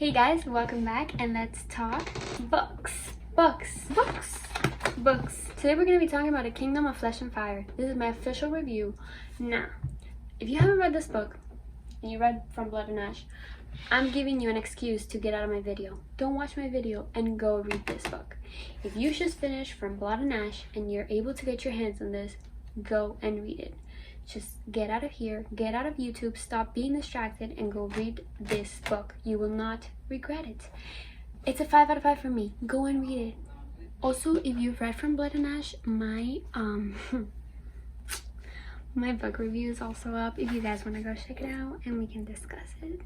Hey guys, welcome back and let's talk books. Today we're going to be talking about A Kingdom of Flesh and Fire. This is my official review. Now, if you haven't read this book and you read From Blood and Ash, I'm giving you an excuse to get out of my video. Don't watch my video and go read this book. If you just finished From Blood and Ash and you're able to get your hands on this, go and read it. Just get out of here, get out of YouTube, stop being distracted, and go read this book. You will not regret it. It's a 5 out of 5 for me. Go and read it. Also, if you've read From Blood and Ash, my my book review is also up if you guys want to go check it out and we can discuss it.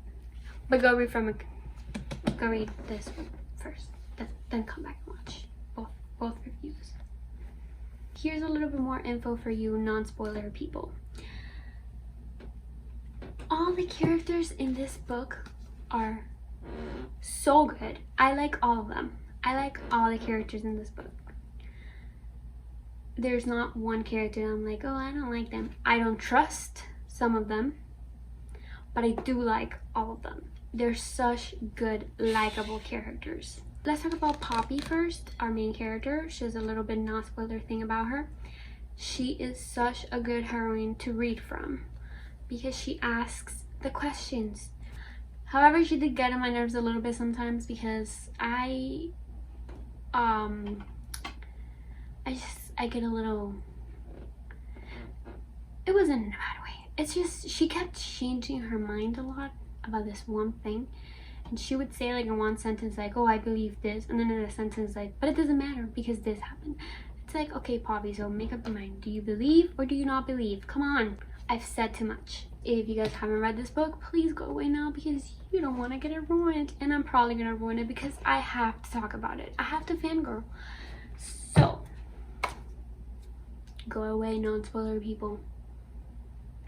But go read this one first, then come back and watch both reviews. Here's a little bit more info for you non-spoiler people. All the characters in this book are so good. I like all of them. I like all the characters in this book. There's not one character I'm like, oh, I don't like them. I don't trust some of them, but I do like all of them. They're such good, likable characters. Let's talk about Poppy first, our main character. She has a little bit non-spoiler thing about her. She is such a good heroine to read from because she asks the questions. However, she did get on my nerves a little bit sometimes because I get a little, it wasn't in a bad way. It's just she kept changing her mind a lot about this one thing. And she would say like in one sentence like, oh, I believe this, and then in a sentence like, but it doesn't matter because this happened. It's like, okay, Poppy, so make up your mind. Do you believe or do you not believe? Come on. I've said too much. If you guys haven't read this book, please go away now because you don't want to get it ruined. And I'm probably going to ruin it because I have to talk about it. I have to fangirl. So, go away, non-spoiler people.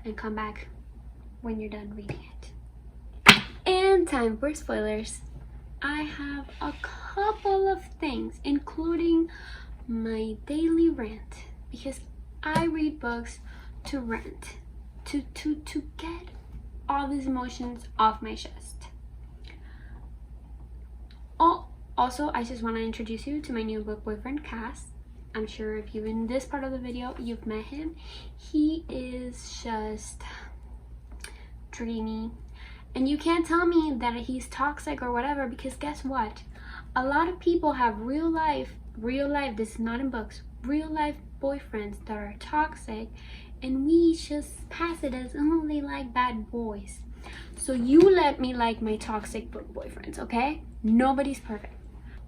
And come back when you're done reading it. And time for spoilers. I have a couple of things, including my daily rant, because I read books to rant, to get all these emotions off my chest. Oh, also, I just want to introduce you to my new book boyfriend, Cass. I'm sure if you're in this part of the video, you've met him. He is just dreamy. And you can't tell me that he's toxic or whatever, because guess what? A lot of people have real life, this is not in books, real life boyfriends that are toxic, and we just pass it as, oh, they like bad boys. So you let me like my toxic boyfriends, okay? Nobody's perfect.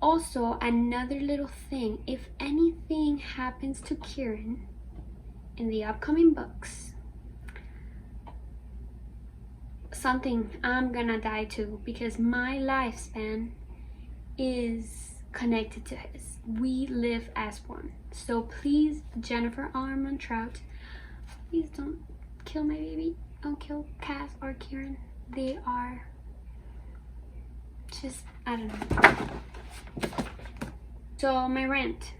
Also, another little thing, if anything happens to Kieran in the upcoming books, something, I'm gonna die too, because my lifespan is connected to his. We live as one. So please, Jennifer Armentrout, please don't kill my baby. Don't kill Cass or Kieran. They are just, I don't know. So my rant,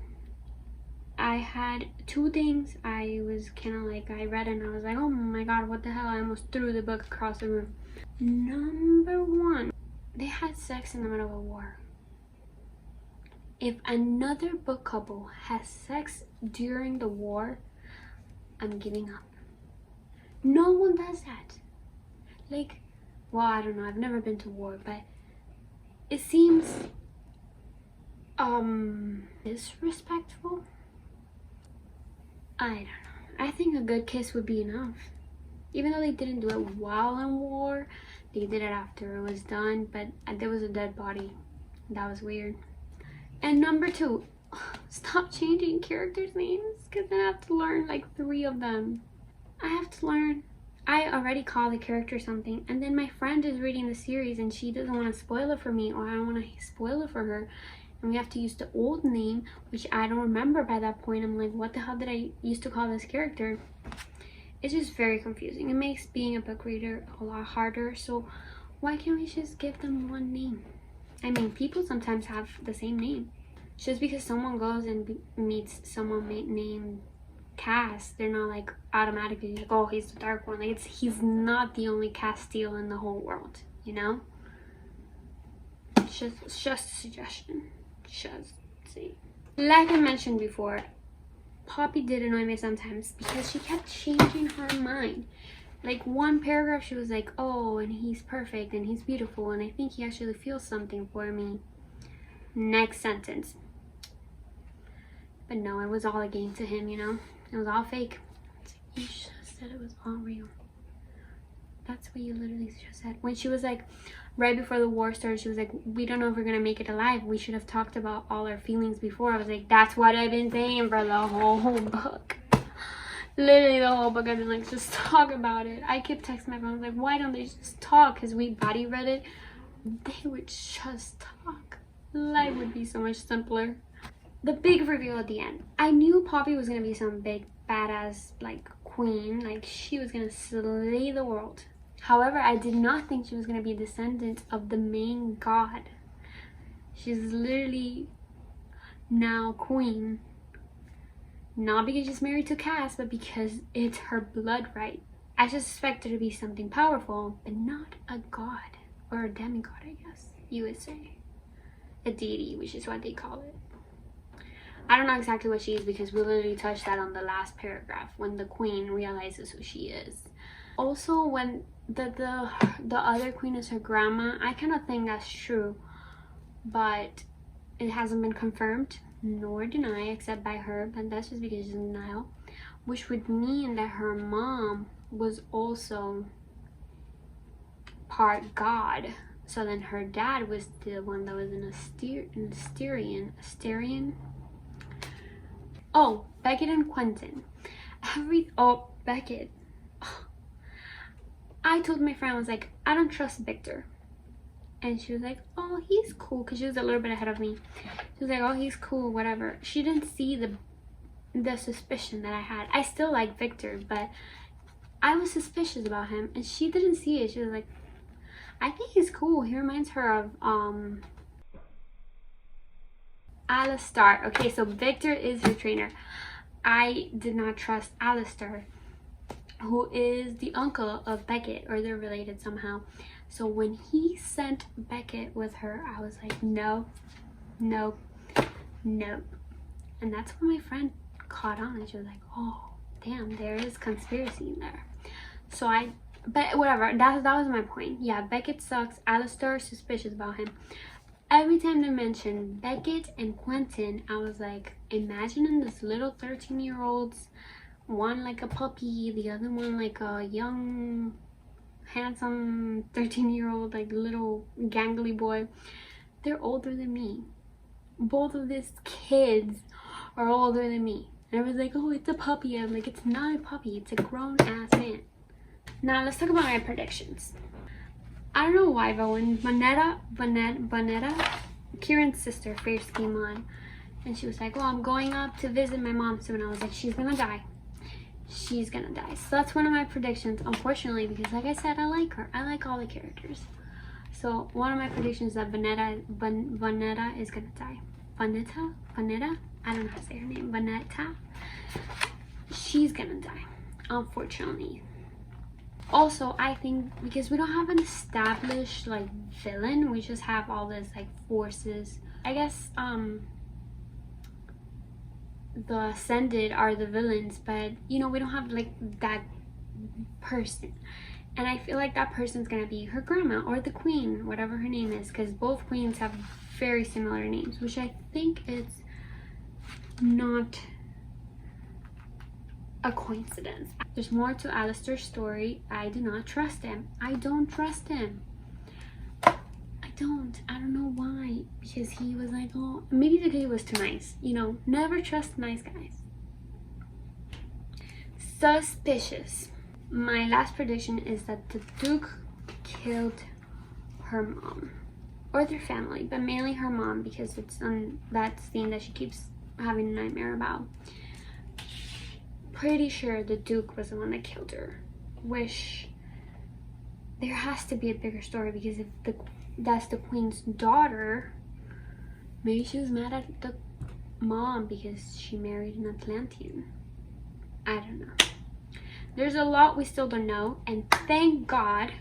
I had two things I was kind of like, I read and I was like, oh my god, what the hell, I almost threw the book across the room. Number one, they had sex in the middle of a war. If another book couple has sex during the war, I'm giving up. No one does that. Like, well, I don't know, I've never been to war, but it seems disrespectful. I don't know. I think a good kiss would be enough. Even though they didn't do it while in war, they did it after it was done, but there was a dead body. That was weird. And number two, stop changing characters' names, because then I have to learn like 3 of them. I have to learn. I already call the character something, and then my friend is reading the series and she doesn't want to spoil it for me, or I don't want to spoil it for her. And we have to use the old name, which I don't remember by that point. I'm like, what the hell did I used to call this character? It's just very confusing. It makes being a book reader a lot harder. So why can't we just give them one name? I mean, people sometimes have the same name. Just because someone goes and meets someone named Cass, they're not like automatically like, oh, he's the dark one. Like, he's not the only Castile in the whole world, you know? just a suggestion. Just see. Like I mentioned before, Poppy did annoy me sometimes because she kept changing her mind. Like one paragraph she was like, oh, and he's perfect and he's beautiful and I think he actually feels something for me. Next sentence. But no, it was all a game to him, you know. It was all fake. It's like, you just said it was all real. That's what you literally just said. When she was like, right before the war started, she was like, we don't know if we're gonna make it alive. We should have talked about all our feelings before. I was like, that's what I've been saying for the whole book. Literally the whole book I've been like, just talk about it. I kept texting my friends, I was like, why don't they just talk? Because we body read it. They would just talk. Life would be so much simpler. The big reveal at the end. I knew Poppy was gonna be some big badass like queen, like she was gonna slay the world. However, I did not think she was gonna be a descendant of the main god. She's literally now queen, not because she's married to Cass, but because it's her blood right. I just expect her to be something powerful, but not a god or a demigod, I guess you would say. A deity, which is what they call it. I don't know exactly what she is because we literally touched that on the last paragraph when the queen realizes who she is. Also, when the other queen is her grandma, I kind of think that's true, but it hasn't been confirmed nor denied except by her, but that's just because she's in denial, which would mean that her mom was also part god. So then her dad was the one that was an Asterian. Oh, Beckett and Quentin. Beckett. I told my friend, I was like, I don't trust Victor. And she was like, oh, he's cool, because she was a little bit ahead of me. She was like, oh, he's cool, whatever. She didn't see the suspicion that I had. I still like Victor, but I was suspicious about him, and she didn't see it. She was like, I think he's cool. He reminds her of Alistar. Okay, so Victor is her trainer. I did not trust Alistar, who is the uncle of Beckett, or they're related somehow. So when he sent Beckett with her, I was like, no, no, no. And that's when my friend caught on, and she was like, oh, damn, there is conspiracy in there. So but whatever, that was my point. Yeah, Beckett sucks. Alistar, suspicious about him. Every time they mentioned Beckett and Quentin, I was like, imagining this little 13-year-olds, one like a puppy, the other one like a young, handsome 13-year-old, like little gangly boy. They're older than me. Both of these kids are older than me. And everyone's like, oh, it's a puppy. I'm like, it's not a puppy, it's a grown-ass man. Now let's talk about my predictions. I don't know why, but when Bonetta, Kieran's sister, first came on, and she was like, well, I'm going up to visit my mom soon. I was like, she's gonna die. She's gonna die. So that's one of my predictions, unfortunately, because like I said, I like her. I like all the characters. So one of my predictions is that Bonetta is gonna die. Bonetta? I don't know how to say her name. Bonetta. She's gonna die, unfortunately. Also, I think because we don't have an established like villain, we just have all this like forces. I guess the Ascended are the villains, but you know, we don't have like that person. And I feel like that person's gonna be her grandma or the queen, whatever her name is, because both queens have very similar names, which I think is not a coincidence. There's more to Alistar's story. I do not trust him. I don't trust him. I don't know why, because he was like, oh, maybe because he was too nice, you know. Never trust nice guys. Suspicious. My last prediction is that the Duke killed her mom or their family, but mainly her mom, because it's on that scene that she keeps having a nightmare about. Pretty sure the Duke was the one that killed her. Wish there has to be a bigger story, because if that's the queen's daughter, maybe she was mad at the mom because she married an Atlantean. I don't know. There's a lot we still don't know, and thank God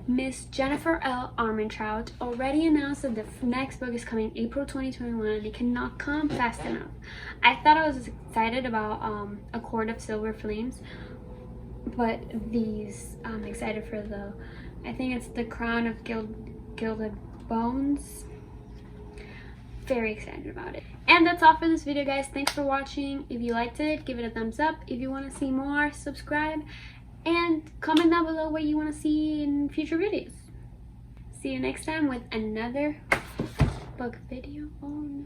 Miss Jennifer L. Armentrout already announced that the next book is coming April 2021 and it cannot come fast enough. I thought I was excited about A Court of Silver Flames, but these I'm excited for the, I think it's The Crown of Gilded Bones. Very excited about it. And that's all for this video, guys. Thanks for watching. If you liked it, give it a thumbs up. If you want to see more, subscribe. And comment down below what you want to see in future videos. See you next time with another book video. Oh no.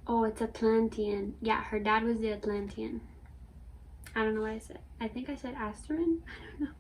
Oh, it's Atlantean. Yeah, her dad was the Atlantean. I don't know what I said. I think I said Asterin. I don't know.